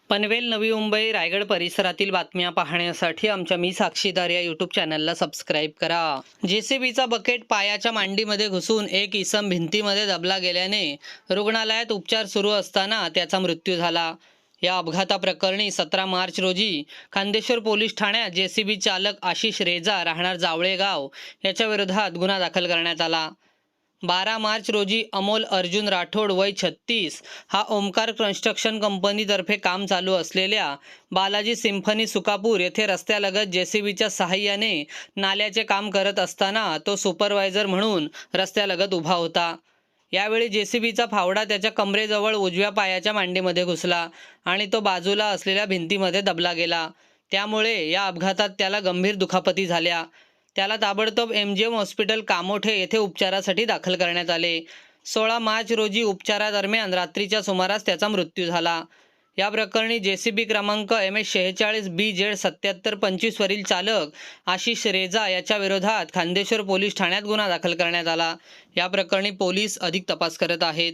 पनवेल, नवी मुंबई, रायगड परिसरातील बातम्या पाहण्यासाठी आमच्या मी साक्षीदार या यूट्यूब चॅनलला सबस्क्राईब करा. जेसीबीचा बकेट पायाच्या मांडीमध्ये घुसून एक इसम भिंतीमध्ये दबला गेल्याने रुग्णालयात उपचार सुरू असताना त्याचा मृत्यू झाला. या अपघाताप्रकरणी 17 मार्च रोजी खान्देश्वर पोलीस ठाण्यात जेसीबी चालक आशिष रेजा राहणार जावळेगाव याच्या विरोधात गुन्हा दाखल करण्यात आला. 12 मार्च रोजी अमोल अर्जुन राठोड वय 36 हा ओमकार कन्स्ट्रक्शन कंपनीतर्फे काम चालू असलेल्या बालाजी सिम्फनी सुकापूर येथे रस्त्यालगत जेसीबीच्या सहाय्याने नाल्याचे काम करत असताना तो सुपरवायझर म्हणून रस्त्यालगत उभा होता. यावेळी जेसीबीचा फावडा त्याच्या कमरेजवळ उजव्या पायाच्या मांडीमध्ये घुसला आणि तो बाजूला असलेल्या भिंतीमध्ये दबला गेला. त्यामुळे या अपघातात त्याला गंभीर दुखापती झाल्या. त्याला ताबडतोब MGM हॉस्पिटल कामोठे येथे उपचारासाठी दाखल करण्यात आले. 16 मार्च रोजी उपचारादरम्यान रात्रीच्या सुमारास त्याचा मृत्यू झाला. या प्रकरणी जेसीबी क्रमांक MS46BZ 7725 वरील चालक आशिष रेजा याच्या विरोधात खान्देश्वर पोलीस ठाण्यात गुन्हा दाखल करण्यात आला. या प्रकरणी पोलीस अधिक तपास करत आहेत.